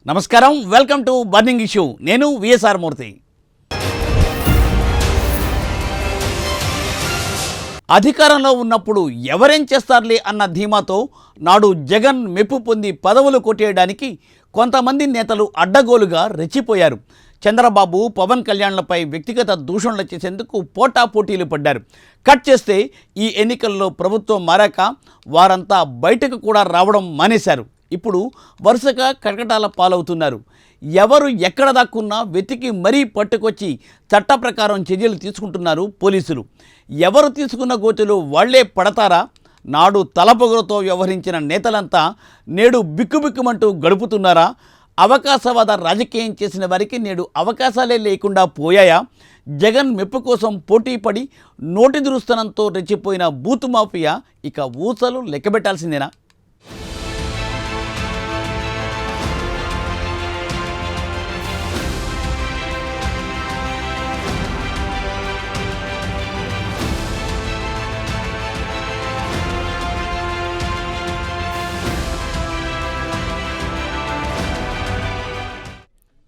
నమస్కారం, welcome to burning issue. నేను VSR మూర్తి. అధికారంలో ఉన్నప్పుడు ఎవరేం చేస్తారులే అన్న ధీమాతో నాడు జగన్ మెప్పు పొంది పదవులు కొట్టేయడానికి కొంతమంది నేతలు అడ్డగోలుగా రెచ్చిపోయారు. చంద్రబాబు, పవన్ కళ్యాణ్లపై వ్యక్తిగత దూషణలు చేసేందుకు పోటాపోటీలు పడ్డారు. కట్ చేస్తే ఈ ఎన్నికల్లో ప్రభుత్వం మారాక వారంతా బయటకు కూడా రావడం మానేశారు. ఇప్పుడు వరుసగా కటకటాల పాలవుతున్నారు. ఎవరు ఎక్కడ దాక్కున్నా వెతికి మరీ పట్టుకొచ్చి చట్ట ప్రకారం చర్యలు తీసుకుంటున్నారు పోలీసులు. ఎవరు తీసుకున్న గోతులు వాళ్లే పడతారా? నాడు తలపొగలతో వ్యవహరించిన నేతలంతా నేడు బిక్కుబిక్కుమంటూ గడుపుతున్నారా? అవకాశవాద రాజకీయం చేసిన వారికి నేడు అవకాశాలే లేకుండా పోయాయా? జగన్ మెప్పు కోసం పోటీపడి నోటి దురుస్తనంతో రెచ్చిపోయిన బూతు మాఫియా ఇక ఊసలు లెక్కబెట్టాల్సిందేనా?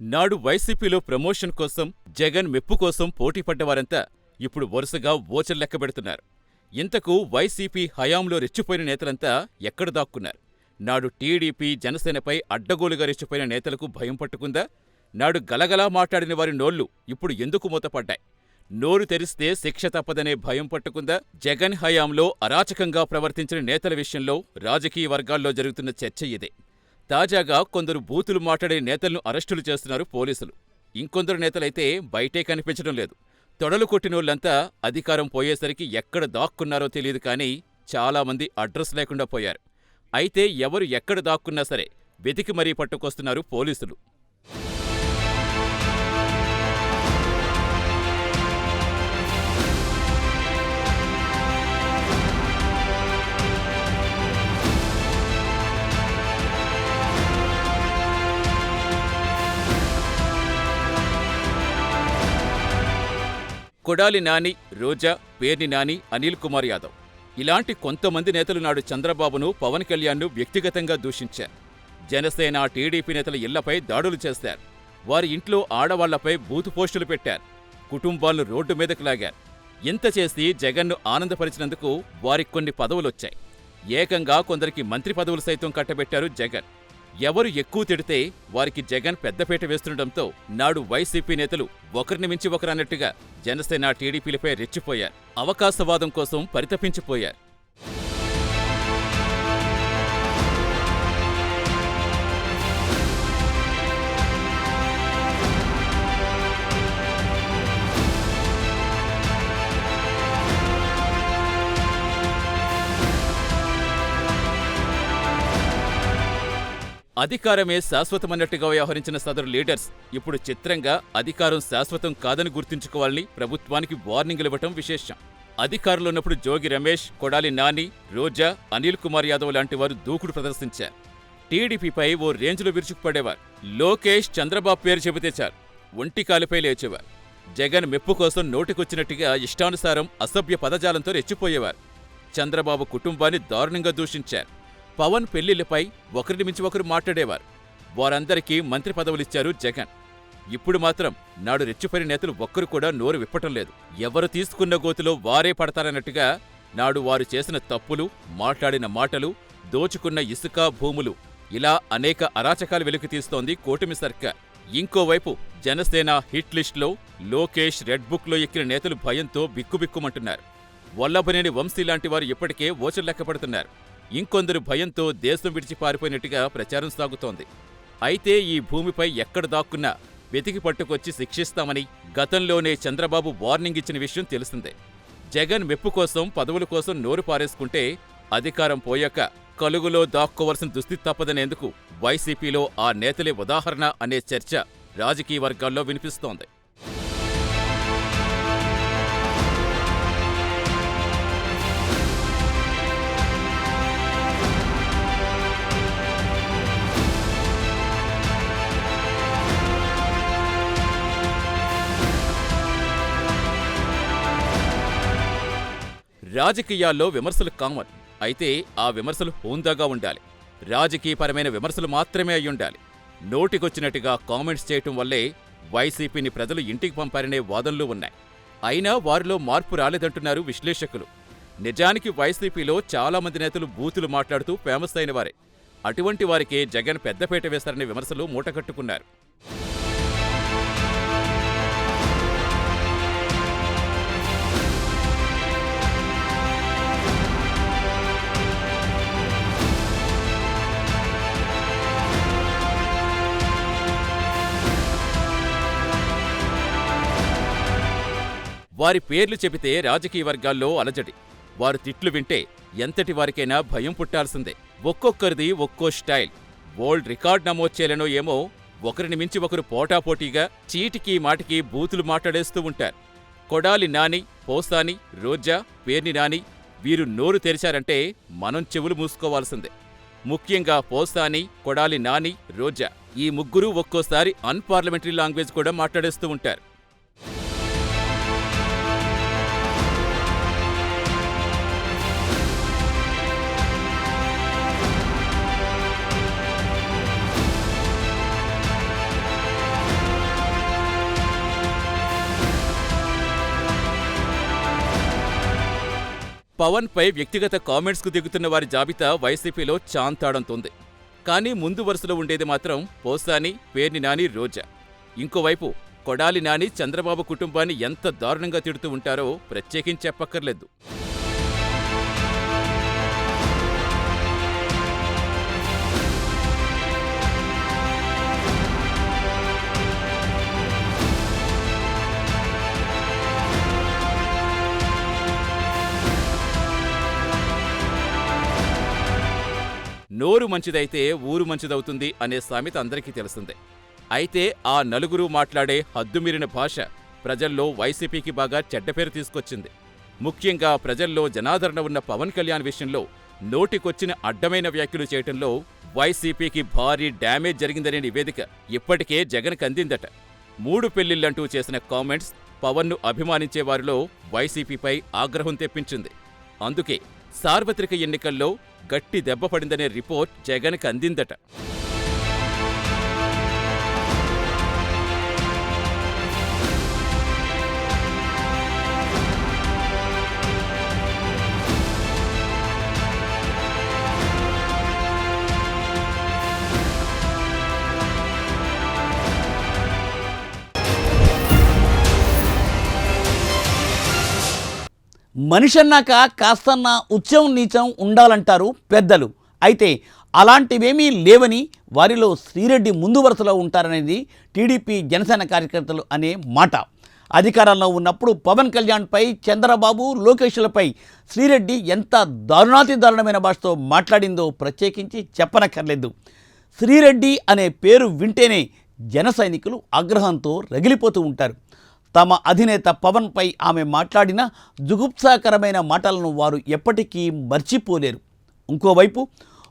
నాడు వైసీపీలో ప్రమోషన్ కోసం, జగన్ మెప్పు కోసం పోటీపడ్డవారంతా ఇప్పుడు వరుసగా ఓచలు లెక్కబెడుతున్నారు. ఇంతకు వైసీపీ హయాంలో రెచ్చిపోయిన నేతలంతా ఎక్కడ దాక్కున్నారు? నాడు టీడీపీ, జనసేనపై అడ్డగోలుగా రెచ్చిపోయిన నేతలకు భయం పట్టుకుందా? నాడు గలగలా మాట్లాడిన వారి నోళ్లు ఇప్పుడు ఎందుకు మూతపడ్డాయి? నోరు తెరిస్తే శిక్ష తప్పదనే భయం పట్టుకుందా? జగన్ హయాంలో అరాచకంగా ప్రవర్తించిన నేతల విషయంలో రాజకీయ వర్గాల్లో జరుగుతున్న చర్చ ఇదే. తాజాగా కొందరు బూతులు మాట్లాడే నేతలను అరెస్టులు చేస్తున్నారు పోలీసులు. ఇంకొందరు నేతలైతే బయటే కనిపించడం లేదు. తొడలు కొట్టినోళ్లంతా అధికారం పోయేసరికి ఎక్కడ దాక్కున్నారో తెలియదు కానీ చాలామంది అడ్రస్ లేకుండా పోయారు. అయితే ఎవరు ఎక్కడ దాక్కున్నా సరే వెతికి మరీ పట్టుకొస్తున్నారు పోలీసులు. కొడాలి నాని, రోజా, పేర్ని నాని, అనిల్ కుమార్ యాదవ్ ఇలాంటి కొంతమంది నేతలు నాడు చంద్రబాబును, పవన్ కళ్యాణ్ను వ్యక్తిగతంగా దూషించారు. జనసేన, టీడీపీ నేతల ఇళ్లపై దాడులు చేశారు. వారి ఇంట్లో ఆడవాళ్లపై బూతు పోస్టులు పెట్టారు. కుటుంబాలను రోడ్డు మీదకు లాగారు. ఇంత చేసి జగన్ను ఆనందపరిచినందుకు వారికి కొన్ని పదవులొచ్చాయి. ఏకంగా కొందరికి మంత్రి పదవులు సైతం కట్టబెట్టారు జగన్. ఎవరు ఎక్కువ తిడితే వారికి జగన్ పెద్దపీట వేస్తుండటంతో నాడు వైసీపీ నేతలు ఒకరిని మించి ఒకరన్నట్టుగా జనసేన, టీడీపీలపై రెచ్చిపోయారు. అవకాశవాదం కోసం పరితపించిపోయారు. అధికారమే శాశ్వతమన్నట్టుగా వ్యవహరించిన సదరు లీడర్స్ ఇప్పుడు చిత్రంగా అధికారం శాశ్వతం కాదని గుర్తుంచుకోవాలని ప్రభుత్వానికి వార్నింగులివ్వటం విశేషం. అధికారంలో ఉన్నప్పుడు జోగి రమేష్, కొడాలి నాని, రోజా, అనిల్ కుమార్ యాదవ్ లాంటి వారు దూకుడు ప్రదర్శించారు. టీడీపీపై ఓ రేంజ్లో విరుచుకుపడేవారు. లోకేష్, చంద్రబాబు పేరు చెబితే చాలు ఒంటికాలిపై లేచేవారు. జగన్ మెప్పు కోసం నోటికొచ్చినట్టుగా ఇష్టానుసారం అసభ్య పదజాలంతో రెచ్చిపోయేవారు. చంద్రబాబు కుటుంబాన్ని దారుణంగా దూషించారు. పవన్ పెళ్లిళ్లపై ఒకరిని మించి ఒకరు మాట్లాడేవారు. వారందరికీ మంత్రి పదవులిచ్చారు జగన్. ఇప్పుడు మాత్రం నాడు రెచ్చిపోయిన నేతలు ఒక్కరు కూడా నోరు విప్పటం లేదు. ఎవరు తీసుకున్న గోతులో వారే పడతారన్నట్టుగా నాడు వారు చేసిన తప్పులు, మాట్లాడిన మాటలు, దోచుకున్న ఇసుక, భూములు ఇలా అనేక అరాచకాలు వెలికితీస్తోంది కూటమి సర్కార్. ఇంకోవైపు జనసేన హిట్ లిస్టులో లోకేష్, రెడ్ బుక్లో ఎక్కిన నేతలు భయంతో బిక్కుబిక్కుమంటున్నారు. వల్లభనేని వంశీ లాంటి వారు ఇప్పటికే ఓచలు లెక్కపడుతున్నారు. ఇంకొందరు భయంతో దేశం విడిచి పారిపోయినట్టుగా ప్రచారం సాగుతోంది. అయితే ఈ భూమిపై ఎక్కడ దాక్కున్నా వెతికి పట్టుకొచ్చి శిక్షిస్తామని గతంలోనే చంద్రబాబు వార్నింగ్ ఇచ్చిన విషయం తెలిసిందే. జగన్ మెప్పు కోసం, పదవుల కోసం నోరు పారేసుకుంటే అధికారం పోయాక కలుగులో దాక్కోవలసిన దుస్థితి తప్పదనేందుకు వైసీపీలో ఆ నేతలే ఉదాహరణ అనే చర్చ రాజకీయ వర్గాల్లో వినిపిస్తోంది. రాజకీయాల్లో విమర్శలు కామన్. అయితే ఆ విమర్శలు హోందాగా ఉండాలి. రాజకీయపరమైన విమర్శలు మాత్రమే అయ్యుండాలి. నోటికొచ్చినట్టుగా కామెంట్స్ చేయటం వల్లే వైసీపీని ప్రజలు ఇంటికి పంపారనే వాదనలు ఉన్నాయి. అయినా వారిలో మార్పు రాలేదంటున్నారు విశ్లేషకులు. నిజానికి వైసీపీలో చాలామంది నేతలు బూతులు మాట్లాడుతూ ఫేమస్ అయిన వారే. అటువంటి వారికే జగన్ పెద్దపీట వేశారనే విమర్శలు మూటకట్టుకున్నారు. వారి పేర్లు చెబితే రాజకీయ వర్గాల్లో అలజడి. వారు తిట్లు వింటే ఎంతటి వారికైనా భయం పుట్టాల్సిందే. ఒక్కొక్కరిది ఒక్కో స్టైల్. వరల్డ్ రికార్డ్ నమోదు చేయలేనో ఏమో ఒకరిని మించి ఒకరు పోటాపోటీగా చీటికి మాటికి బూతులు మాట్లాడేస్తూ ఉంటారు. కొడాలి నాని, పోసాని, రోజా, పేర్ని నాని వీరు నోరు తెరిచారంటే మనం చెవులు మూసుకోవాల్సిందే. ముఖ్యంగా పోసాని, కొడాలి నాని, రోజా ఈ ముగ్గురూ ఒక్కోసారి అన్పార్లమెంటరీ లాంగ్వేజ్ కూడా మాట్లాడేస్తూ ఉంటారు. పవన్ పై వ్యక్తిగత కామెంట్స్కు దిగుతున్న వారి జాబితా వైసీపీలో చాంతాడంతోంది. కానీ ముందు వరుసలో ఉండేది మాత్రం పోసాని, పేర్ని నాని, రోజా. ఇంకోవైపు కొడాలి నాని చంద్రబాబు కుటుంబాన్ని ఎంత దారుణంగా తిడుతూ ఉంటారో ప్రత్యేకించి చెప్పక్కర్లేదు. నోరు మంచిదైతే ఊరు మంచిదవుతుంది అనే సామెత అందరికీ తెలిసిందే. అయితే ఆ నలుగురు మాట్లాడే హద్దుమీరిన భాష ప్రజల్లో వైసీపీకి బాగా చెడ్డపేరు తీసుకొచ్చింది. ముఖ్యంగా ప్రజల్లో జనాదరణ ఉన్న పవన్ కళ్యాణ్ విషయంలో నోటికొచ్చిన అడ్డమైన వ్యాఖ్యలు చేయటంలో వైసీపీకి భారీ డ్యామేజ్ జరిగిందనే నివేదిక ఇప్పటికే జగన్కు అందిందట. 3 పెళ్లిళ్లంటూ చేసిన కామెంట్స్ పవన్ను అభిమానించే వారిలో వైసీపీపై ఆగ్రహం తెప్పించింది. అందుకే సార్వత్రిక ఎన్నికల్లో గట్టి దెబ్బపడిందనే రిపోర్ట్ జగన్కు అందిందట. మనిషన్నాక కాస్తన్న ఉచ్చం నీచం ఉండాలంటారు పెద్దలు. అయితే అలాంటివేమీ లేవని, వారిలో శ్రీరెడ్డి ముందు వరుసలో ఉంటారనేది టీడీపీ జనసేన కార్యకర్తలు అనే మాట. అధికారంలో ఉన్నప్పుడు పవన్ కళ్యాణ్పై, చంద్రబాబు, లోకేష్లపై శ్రీరెడ్డి ఎంత దారుణాతి దారుణమైన భాషతో మాట్లాడిందో ప్రత్యేకించి చెప్పనక్కర్లేదు. శ్రీరెడ్డి అనే పేరు వింటేనే జన సైనికులు ఆగ్రహంతో రగిలిపోతూ ఉంటారు. తమ అధినేత పవన్పై ఆమె మాట్లాడిన జుగుప్సాకరమైన మాటలను వారు ఎప్పటికీ మర్చిపోలేరు. ఇంకోవైపు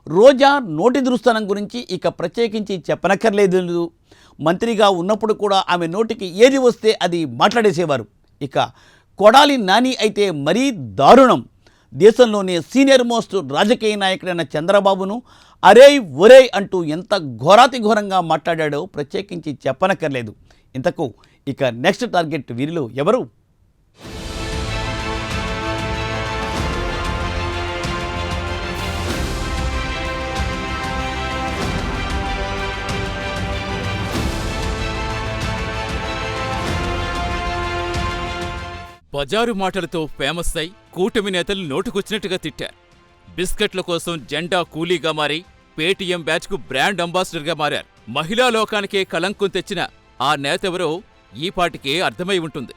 రోజా నోటి దురుస్తనం గురించి ఇక ప్రత్యేకించి చెప్పనక్కర్లేదు. మంత్రిగా ఉన్నప్పుడు కూడా ఆమె నోటికి ఏది వస్తే అది మాట్లాడేసేవారు. ఇక కొడాలి నాని అయితే మరీ దారుణం. దేశంలోనే సీనియర్ మోస్ట్ రాజకీయ నాయకుడైన చంద్రబాబును అరేయ్ ఒరేయ్ అంటూ ఎంత ఘోరాతి ఘోరంగా మాట్లాడాడో ప్రత్యేకించి చెప్పనక్కర్లేదు. ఇంతకు ఇక నెక్స్ట్ టార్గెట్ వీరిలో ఎవరు? బజారు మాటలతో ఫేమస్ అయి కూటమి నేతలు నోటుకొచ్చినట్టుగా తిట్టారు. బిస్కెట్ల కోసం జెండా కూలీగా మారి పేటీఎం బ్యాచ్కు బ్రాండ్ అంబాసిడర్గా మారారు. మహిళా లోకానికే కళంకం తెచ్చిన ఆ నేతెవరో ఈపాటికే అర్థమై ఉంటుంది.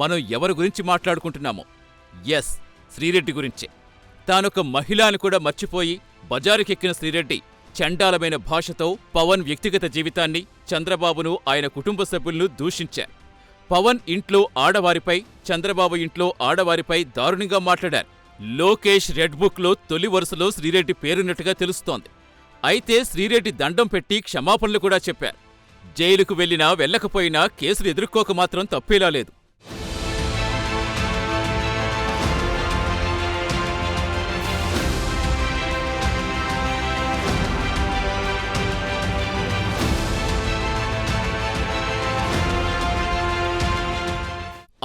మనం ఎవరి గురించి మాట్లాడుకుంటున్నామో. ఎస్, శ్రీరెడ్డి గురించే. తానొక మహిళని కూడా మర్చిపోయి బజారుకెక్కిన శ్రీరెడ్డి చండాలమైన భాషతో పవన్ వ్యక్తిగత జీవితాన్ని, చంద్రబాబును, ఆయన కుటుంబ సభ్యులను దూషించారు. పవన్ ఇంట్లో ఆడవారిపై, చంద్రబాబు ఇంట్లో ఆడవారిపై దారుణంగా మాట్లాడారు. లోకేష్ రెడ్ బుక్లో తొలి వరుసలో శ్రీరెడ్డి పేరున్నట్టుగా తెలుస్తోంది. అయితే శ్రీరెడ్డి దండం పెట్టి క్షమాపణలు కూడా చెప్పారు. జైలుకు వెళ్లినా వెళ్లకపోయినా కేసులు ఎదుర్కోక మాత్రం తప్పేలా లేదు.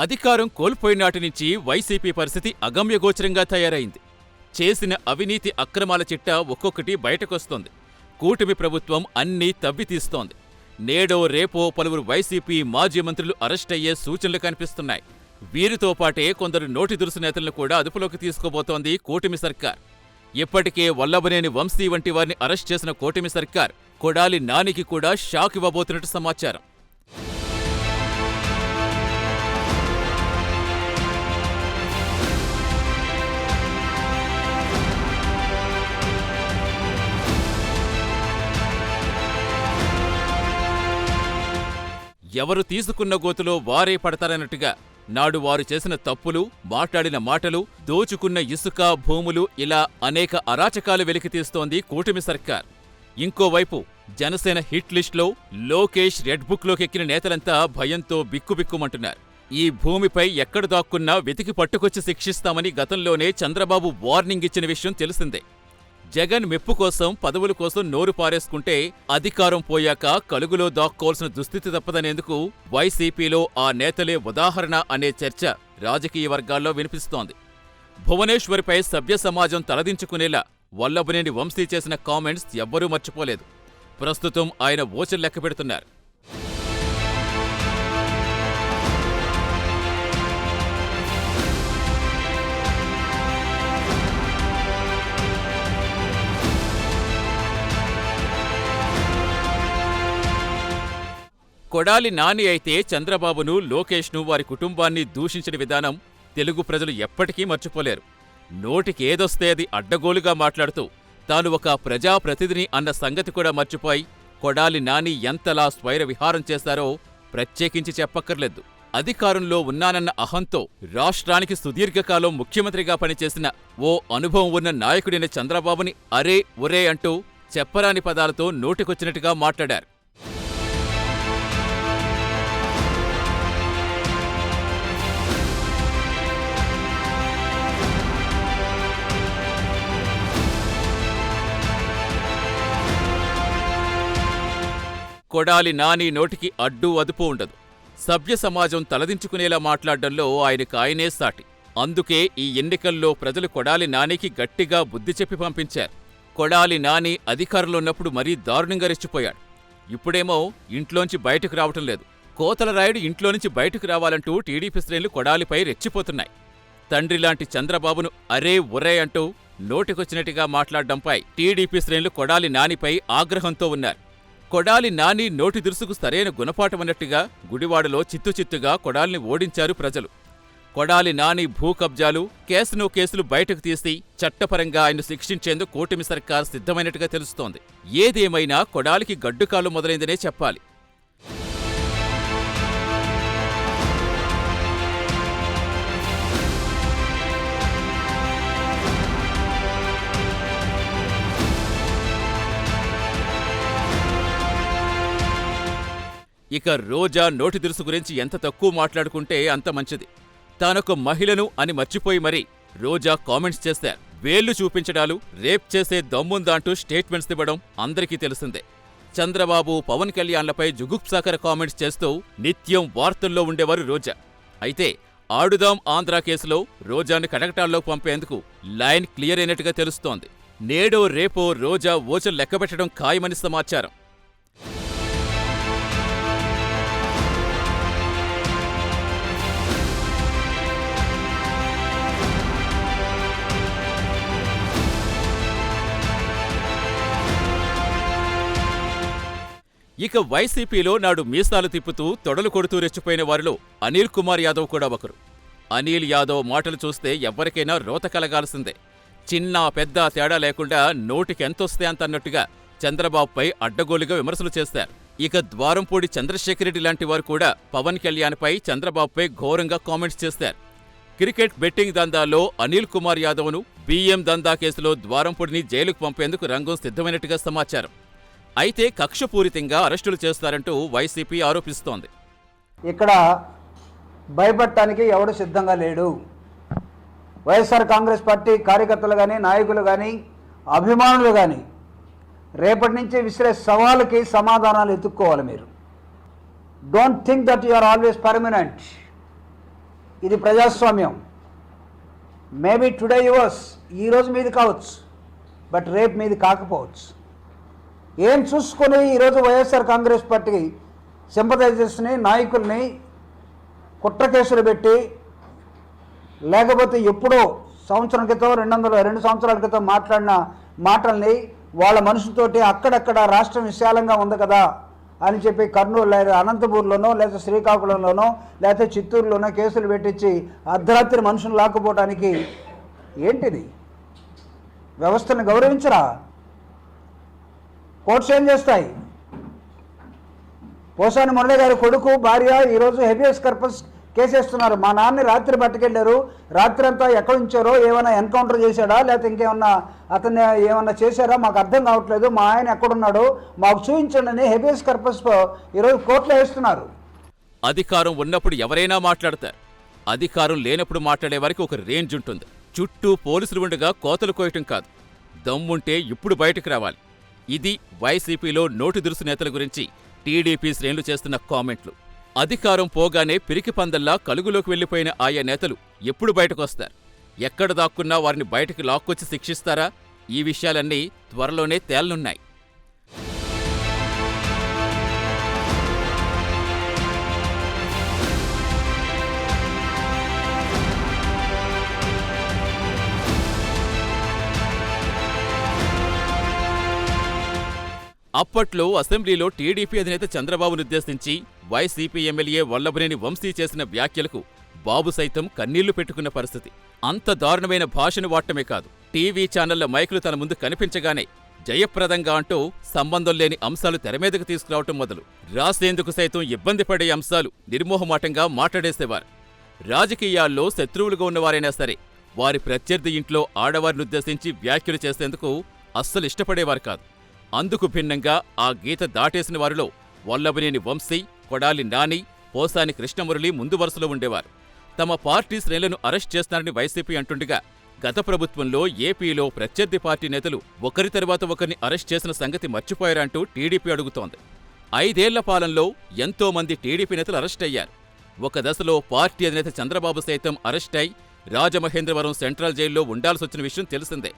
అధికారం కోల్పోయినాటి నుంచి వైసీపీ పరిస్థితి అగమ్యగోచరంగా తయారైంది. చేసిన అవినీతి అక్రమాల చిట్టా ఒక్కొక్కటి బయటకొస్తోంది. కూటమి ప్రభుత్వం అన్నీ తవ్వితీస్తోంది. నేడో రేపో పలువురు వైసీపీ మాజీ మంత్రులు అరెస్టయ్యే సూచనలు కనిపిస్తున్నాయి. వీరితో పాటే కొందరు నోటి దురుసు నేతలను కూడా అదుపులోకి తీసుకోబోతోంది కూటమి సర్కార్. ఇప్పటికే వల్లభనేని వంశీ వంటి వారిని అరెస్ట్ చేసిన కూటమి సర్కార్ కొడాలి నానికి కూడా షాక్ ఇవ్వబోతున్నట్టు సమాచారం. ఎవరు తీసుకున్న గోతులో వారే పడతారన్నట్టుగా నాడు వారు చేసిన తప్పులు, మాట్లాడిన మాటలు, దోచుకున్న ఇసుక, భూములు ఇలా అనేక అరాచకాలు వెలికితీస్తోంది కూటమి సర్కార్. ఇంకోవైపు జనసేన హిట్ లిస్టులో లోకేష్ రెడ్ బుక్లోకి ఎక్కిన నేతలంతా భయంతో బిక్కుబిక్కుమంటున్నారు. ఈ భూమిపై ఎక్కడ దాక్కున్నా వెతికి పట్టుకొచ్చి శిక్షిస్తామని గతంలోనే చంద్రబాబు వార్నింగ్ ఇచ్చిన విషయం తెలిసిందే. జగన్ మెప్పు కోసం, పదవుల కోసం నోరు పారేసుకుంటే అధికారం పోయాక కలుగులో దాక్కోవాల్సిన దుస్థితి తప్పదనేందుకు వైసీపీలో ఆ నేతలే ఉదాహరణ అనే చర్చ రాజకీయ వర్గాల్లో వినిపిస్తోంది. భువనేశ్వర్పై సభ్య సమాజం తలదించుకునేలా వల్లభనేని వంశీ చేసిన కామెంట్స్ ఎవ్వరూ మర్చిపోలేదు. ప్రస్తుతం ఆయన ఓచలు లెక్కపెడుతున్నారు. కొడాలి నాని అయితే చంద్రబాబును, లోకేష్ను, వారి కుటుంబాన్ని దూషించిన విధానం తెలుగు ప్రజలు ఎప్పటికీ మర్చిపోలేరు. నోటికేదొస్తే అది అడ్డగోలుగా మాట్లాడుతూ తాను ఒక ప్రజాప్రతినిధిని అన్న సంగతి కూడా మర్చిపోయి కొడాలి నాని ఎంతలా స్వైర విహారం చేశారో ప్రత్యేకించి చెప్పక్కర్లేదు. అధికారంలో ఉన్నానన్న అహంతో రాష్ట్రానికి సుదీర్ఘకాలం ముఖ్యమంత్రిగా పనిచేసిన ఓ అనుభవం ఉన్న నాయకుడైన చంద్రబాబుని అరే ఒరే అంటూ చెప్పరాని పదాలతో నోటికొచ్చినట్టుగా మాట్లాడారు. కొడాలి నాని నోటికి అడ్డు అదుపు ఉండదు. సభ్య సమాజం తలదించుకునేలా మాట్లాడడంలో ఆయనకాయనే సాటి. అందుకే ఈ ఎన్నికల్లో ప్రజలు కొడాలి నానికి గట్టిగా బుద్ధి చెప్పి పంపించారు. కొడాలి నాని అధికారంలో ఉన్నప్పుడు మరీ దారుణంగా రెచ్చిపోయాడు. ఇప్పుడేమో ఇంట్లోంచి బయటకు రావటం లేదు. కోతల రాయుడు ఇంట్లో నుంచి బయటకు రావాలంటూ టీడీపీ శ్రేణులు కొడాలిపై రెచ్చిపోతున్నాయి. తండ్రిలాంటి చంద్రబాబును అరే ఒరే అంటూ నోటికొచ్చినట్టుగా మాట్లాడడంపై టీడీపీ శ్రేణులు కొడాలి నానిపై ఆగ్రహంతో ఉన్నారు. కొడాలి నాని నోటి దురుసుకు సరైన గుణపాఠమన్నట్టుగా గుడివాడలో చిత్తుచిత్తుగా కొడాలిని ఓడించారు ప్రజలు. కొడాలి నాని భూ కబ్జాలు, కేసులు బయటకు తీసి చట్టపరంగా ఆయన శిక్షించేందుకు కూటమి సర్కార్ సిద్ధమైనట్టుగా తెలుస్తోంది. ఏదేమైనా కొడాలికి గడ్డుకాలు మొదలైందనే చెప్పాలి. ఇక రోజా నోటి దురుసు గురించి ఎంత తక్కువ మాట్లాడుకుంటే అంత మంచిది. తానొక మహిళను అని మర్చిపోయి మరీ రోజా కామెంట్స్ చేశారు. వేళ్లు చూపించడాలు, రేప్ చేసే దమ్ముందాంటూ స్టేట్మెంట్స్ ఇవ్వడం అందరికీ తెలిసిందే. చంద్రబాబు, పవన్ కళ్యాణ్లపై జుగుప్సాకర కామెంట్స్ చేస్తూ నిత్యం వార్తల్లో ఉండేవారు రోజా. అయితే ఆడుదాం ఆంధ్ర కేసులో రోజాను కటకటాల్లో పంపేందుకు లైన్ క్లియర్ అయినట్టుగా తెలుస్తోంది. నేడో రేపో రోజా ఓచలు లెక్కబెట్టడం ఖాయమని సమాచారం. ఇక వైసీపీలో నాడు మీసాలు తిప్పుతూ తొడలు కొడుతూ రెచ్చిపోయిన వారిలో అనిల్ కుమార్ యాదవ్ కూడా ఒకరు. అనిల్ యాదవ్ మాటలు చూస్తే ఎవ్వరికైనా రోత కలగాల్సిందే. చిన్న పెద్ద తేడా లేకుండా నోటికెంతొస్తే అంతన్నట్టుగా చంద్రబాబుపై అడ్డగోలుగా విమర్శలు చేశారు. ఇక ద్వారంపూడి చంద్రశేఖరరెడ్డి లాంటి వారు కూడా పవన్ కళ్యాణ్పై, చంద్రబాబుపై ఘోరంగా కామెంట్స్ చేశారు. క్రికెట్ బెట్టింగ్ దందాలో అనిల్ కుమార్ యాదవ్ను, బియ్యం దందా కేసులో ద్వారంపూడిని జైలుకు పంపేందుకు రంగం సిద్ధమైనట్టుగా సమాచారం. అయితే కక్షపూరితంగా అరెస్టులు చేస్తారంటూ వైసీపీ ఆరోపిస్తోంది. ఇక్కడ భయపడటానికి ఎవడు సిద్ధంగా లేడు. వైఎస్ఆర్ కాంగ్రెస్ పార్టీ కార్యకర్తలు కానీ, నాయకులు కానీ, అభిమానులు కానీ రేపటి నుంచి విసిరే సవాలుకి సమాధానాలు ఎత్తుక్కోవాలి. మీరు don't think that you are always permanent. ఇది ప్రజాస్వామ్యం. మేబీ టుడే యువర్స్, ఈరోజు మీది కావచ్చు, బట్ రేపు మీది కాకపోవచ్చు. ఏం చూసుకొని ఈరోజు వైఎస్ఆర్ కాంగ్రెస్ పార్టీ సింపథైజర్స్ని, నాయకుల్ని కుట్ర కేసులు పెట్టి, లేకపోతే ఎప్పుడో సంవత్సరం క్రితం 2 సంవత్సరాల క్రితం మాట్లాడిన మాటల్ని వాళ్ళ మనసుతోటి అక్కడక్కడ రాష్ట్రం విశాలంగా ఉంది కదా అని చెప్పి కర్నూలు లేదా అనంతపూర్లోనో లేదా శ్రీకాకుళంలోనో లేదా చిత్తూరులోనో కేసులు పెట్టించి అర్ధరాత్రి మనుషులు లాక్కుపోవడానికి ఏంటిది? వ్యవస్థను గౌరవించరా? కోర్ట్స్ ఏం చేస్తాయి? పోసాని మురళి గారి కొడుకు, భార్య ఈరోజు హెబియస్ కార్పస్ కేసేస్తున్నారు. మా నాన్నని రాత్రి పట్టుకెళ్ళారు, రాత్రి అంతా ఎక్కడ ఉంచారో, ఏమైనా ఎన్కౌంటర్ చేశాడా లేకపోతే ఇంకేమన్నా అతన్ని ఏమన్నా చేశారా మాకు అర్థం కావట్లేదు, మా ఆయన ఎక్కడున్నాడో మాకు చూపించండి అని హెబియస్ కార్పస్ ఈరోజు కోర్టులో వేస్తున్నారు. అధికారం ఉన్నప్పుడు ఎవరైనా మాట్లాడతారు. అధికారం లేనప్పుడు మాట్లాడే వారికి ఒక రేంజ్ ఉంటుంది. చుట్టూ పోలీసులు ఉండగా కోతలు కోయటం కాదు, దమ్ముంటే ఇప్పుడు బయటకు రావాలి. ఇది వైసీపీలో నోటి దురుసు నేతల గురించి టీడీపీ శ్రేణులు చేస్తున్న కామెంట్లు. అధికారం పోగానే పిరికి పందల్లా కలుగులోకి వెళ్లిపోయిన ఆయా నేతలు ఎప్పుడు బయటకొస్తారు? ఎక్కడ దాక్కున్నా వారిని బయటకు లాక్కొచ్చి శిక్షిస్తారా? ఈ విషయాలన్నీ త్వరలోనే తేలనున్నాయి. అప్పట్లో అసెంబ్లీలో టీడీపీ అధినేత చంద్రబాబునుద్దేశించి వైసీపీ ఎమ్మెల్యే వల్లభనేని వంశీ చేసిన వ్యాఖ్యలకు బాబు సైతం కన్నీళ్లు పెట్టుకున్న పరిస్థితి. అంత దారుణమైన భాషను వాడటమే కాదు, టీవీ ఛానళ్ల మైకులు తన ముందు కనిపించగానే జయప్రదంగా అంటూ సంబంధం లేని అంశాలు తెరమీదకు తీసుకురావటం మొదలు రాసేందుకు సైతం ఇబ్బంది పడే అంశాలు నిర్మోహమాటంగా మాట్లాడేసేవారు. రాజకీయాల్లో శత్రువులుగా ఉన్నవారైనా సరే వారి ప్రత్యర్థి ఇంట్లో ఆడవారినుద్దేశించి వ్యాఖ్యలు చేసేందుకు అస్సలు ఇష్టపడేవారు కాదు. అందుకు భిన్నంగా ఆ గీత దాటేసిన వారిలో వల్లభనేని వంశీ, కొడాలి నాని, పోసాని కృష్ణమురళి ముందు వరుసలో ఉండేవారు. తమ పార్టీ శ్రేణులను అరెస్ట్ చేస్తారని వైసీపీ అంటుండగా, గత ప్రభుత్వంలో ఏపీలో ప్రత్యర్థి పార్టీ నేతలు ఒకరి తర్వాత ఒకరిని అరెస్ట్ చేసిన సంగతి మర్చిపోయారంటూ టీడీపీ అడుగుతోంది. 5 ఏళ్ల పాలనలో ఎంతో మంది టీడీపీ నేతలు అరెస్ట్ అయ్యారు. ఒక దశలో పార్టీ అధినేత చంద్రబాబు సైతం అరెస్ట్ అయి రాజమహేంద్రవరం సెంట్రల్ జైల్లో ఉండాల్సొచ్చిన విషయం తెలిసిందే.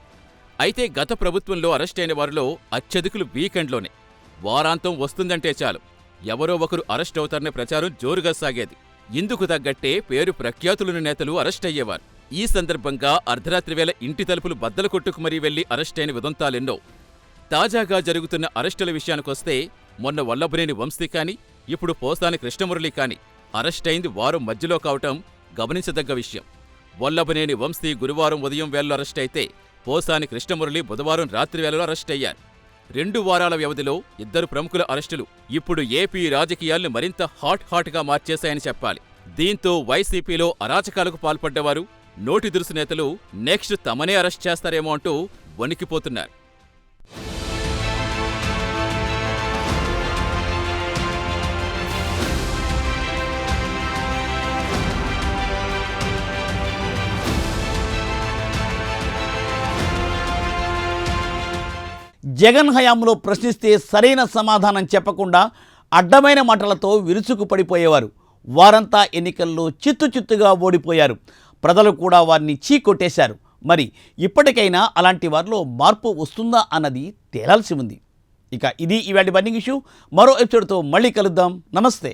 అయితే గత ప్రభుత్వంలో అరెస్టైన వారిలో అత్యధికులు వీకెండ్లోనే. వారాంతం వస్తుందంటే చాలు ఎవరో ఒకరు అరెస్ట్ అవుతారనే ప్రచారం జోరుగా సాగేది. ఇందుకు తగ్గట్టే పేరు ప్రఖ్యాతులున్న నేతలు అరెస్టయ్యేవారు. ఈ సందర్భంగా అర్ధరాత్రి వేళ ఇంటి తలుపులు బద్దలు కొట్టుకు మరీ వెళ్లి అరెస్టైన ఉదంతాలెన్నో. తాజాగా జరుగుతున్న అరెస్టుల విషయానికొస్తే మొన్న వల్లభనేని వంశీ కాని, ఇప్పుడు పోసాని కృష్ణమురళి కాని అరెస్టైంది వారం మధ్యలో కావటం గమనించదగ్గ విషయం. వల్లభనేని వంశీ గురువారం ఉదయం వేళలో అరెస్టైతే పోసాని కృష్ణమురళి బుధవారం రాత్రి వేళలో అరెస్టయ్యారు. 2 వారాల వ్యవధిలో 2 ప్రముఖుల అరెస్టులు ఇప్పుడు ఏపీ రాజకీయాల్ని మరింత హాట్గా మార్చేశాయని చెప్పాలి. దీంతో వైసీపీలో అరాచకాలకు పాల్పడ్డవారు, నోటి దురుసు నేతలు నెక్స్ట్ తమనే అరెస్ట్ చేస్తారేమో అంటూ వణికిపోతున్నారు. జగన్ హయాంలో ప్రశ్నిస్తే సరైన సమాధానం చెప్పకుండా అడ్డమైన మాటలతో విరుచుకు పడిపోయేవారు. వారంతా ఎన్నికల్లో చిత్తుగా ఓడిపోయారు. ప్రజలు కూడా వారిని చీకొట్టేశారు. మరి ఇప్పటికైనా అలాంటి వారిలో మార్పు వస్తుందా అన్నది తేలాల్సి ఉంది. ఇక ఇది ఇవాళ బర్నింగ్ ఇష్యూ. మరో ఎపిసోడ్తో మళ్ళీ కలుద్దాం. నమస్తే.